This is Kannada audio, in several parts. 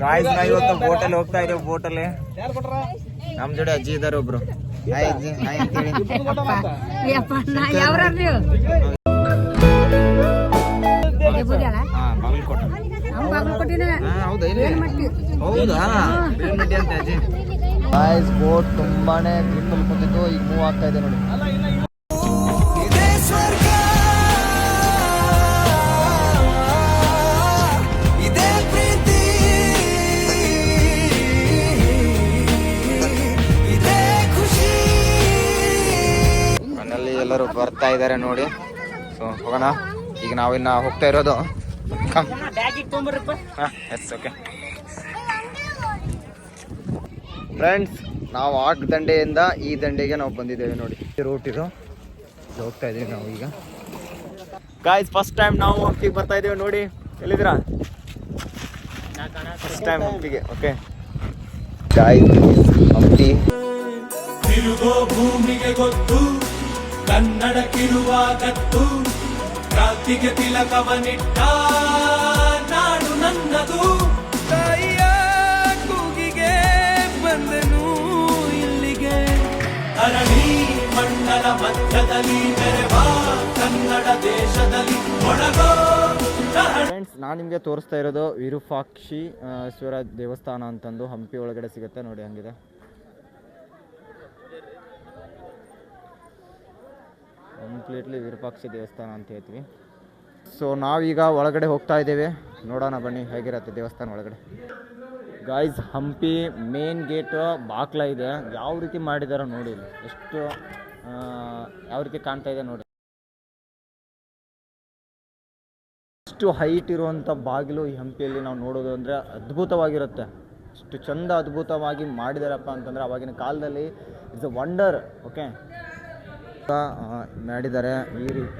ಗಾಯ್ಸ್ ನಾವು ಇವತ್ತು ಬೋಟಲ್ಲಿ ಹೋಗ್ತಾ ಇದ್ದೇವೆ. ಬೋಟಲ್ಲಿ ನಮ್ ಜೋಡಿ ಅಜ್ಜಿ ಇದಾರೆ ಒಬ್ರು. ಹಾಯ್ ಅಜ್ಜಿ, ಹಾಯ್ ಅಂತೇಳಿ. ಹೌದಾ, ಬೇಲ್ಮಟ್ಟಿ ಅಂತ ಅಜ್ಜಿ. ಗಾಯ್ಸ್ ಬೋಟ್ ತುಂಬಾನೇ ಗ್ರಿಪ್ಪಲ್ಲಿ ಕೂತಿತ್ತು, ಈಗ ಮೂವ್ ಆಗ್ತಾ ಇದೆ ನೋಡಿ. ಎಲ್ಲರೂ ಬರ್ತಾ ಇದ್ದಾರೆ ನೋಡಿ. ಸೊ ಹೋಗೋಣ. ಈಗ ನಾವಿನ್ನ ಹೋಗ್ತಾ ಇರೋದು ಫ್ರೆಂಡ್ಸ್, ನಾವು ಆ ದಂಡೆಯಿಂದ ಈ ದಂಡೆಗೆ ನಾವು ಬಂದಿದ್ದೇವೆ ನೋಡಿ. ರೂಟ್ ಇದು, ಹೋಗ್ತಾ ಇದ್ದೀವಿ ನಾವು ಈಗ. ಗಾಯ್ಸ್ ಫಸ್ಟ್ ಟೈಮ್ ನಾವು ಹಂಪಿಗೆ ಬರ್ತಾ ಇದ್ದೇವೆ ನೋಡಿ. ಎಲ್ಲಿದ್ದೀರಾ? ಫಸ್ಟ್ ಟೈಮ್ ಹಂಪಿಗೆ. ಓಕೆ ಗಾಯ್ಸ್, ಹಂಪಿ ಭೂಮಿಗೆ ಗೊತ್ತು ಕನ್ನಡಕ್ಕಿರುವ ಗತ್ತು, ಕ್ರಾಂತಿಗೆ ತಿಲಕವನಿಟ್ಟ ನಾಡು ನನ್ನದು. ತಾಯಿಯ ಕೂಗಿಗೆ ಬಂದನು ಇಲ್ಲಿಗೆ, ಅರಳಿ ಮಂಡಲ ಮಧ್ಯದಲ್ಲಿ ಮೆರೆವ ಕನ್ನಡ ದೇಶದಲ್ಲಿ ಒಳಗೋ. ಫ್ರೆಂಡ್ಸ್, ನಾನು ನಿಮಗೆ ತೋರಿಸ್ತಾ ಇರೋದು ವಿರೂಪಾಕ್ಷೇಶ್ವರ ದೇವಸ್ಥಾನ ಅಂತಂದು ಹಂಪಿ ಒಳಗಡೆ ಸಿಗುತ್ತೆ ನೋಡಿ. ಹಂಗಿದೆ ಕಂಪ್ಲೀಟ್ಲಿ ವಿರೂಪಾಕ್ಷ ದೇವಸ್ಥಾನ ಅಂತ ಹೇಳ್ತೀವಿ. ಸೊ ನಾವೀಗ ಒಳಗಡೆ ಹೋಗ್ತಾ ಇದ್ದೇವೆ. ನೋಡೋಣ ಬನ್ನಿ ಹೇಗಿರುತ್ತೆ ದೇವಸ್ಥಾನ ಒಳಗಡೆ. ಗಾಯ್ಸ್, ಹಂಪಿ ಮೇನ್ ಗೇಟ್ ಬಾಕ್ಲ ಇದೆ. ಯಾವ ರೀತಿ ಮಾಡಿದಾರೋ ನೋಡಿ, ಎಷ್ಟು ಯಾವ ರೀತಿ ಕಾಣ್ತಾ ಇದೆ ನೋಡಿ. ಎಷ್ಟು ಹೈಟ್ ಇರುವಂಥ ಬಾಗಿಲು ಈ ಹಂಪಿಯಲ್ಲಿ ನಾವು ನೋಡೋದು ಅಂದರೆ ಅದ್ಭುತವಾಗಿರುತ್ತೆ. ಎಷ್ಟು ಚಂದ ಅದ್ಭುತವಾಗಿ ಮಾಡಿದಾರಪ್ಪ ಅಂತಂದರೆ ಅವಾಗಿನ ಕಾಲದಲ್ಲಿ ಇಟ್ಸ್ ಅ ವಂಡರ್. ಓಕೆ ಮಾಡಿದ್ದಾರೆ ಈ ರೀತಿ.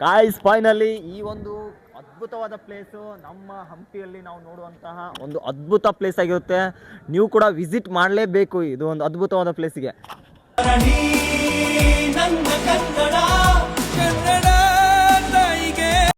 ಗಾಯ್ಸ್ ಫೈನಲಿ ಈ ಒಂದು ಅದ್ಭುತವಾದ ಪ್ಲೇಸು ನಮ್ಮ ಹಂಪಿಯಲ್ಲಿ ನಾವು ನೋಡುವಂತಹ ಒಂದು ಅದ್ಭುತ ಪ್ಲೇಸ್ ಆಗಿರುತ್ತೆ. ನೀವು ಕೂಡ ವಿಸಿಟ್ ಮಾಡಲೇಬೇಕು ಇದು ಒಂದು ಅದ್ಭುತವಾದ ಪ್ಲೇಸಿಗೆ.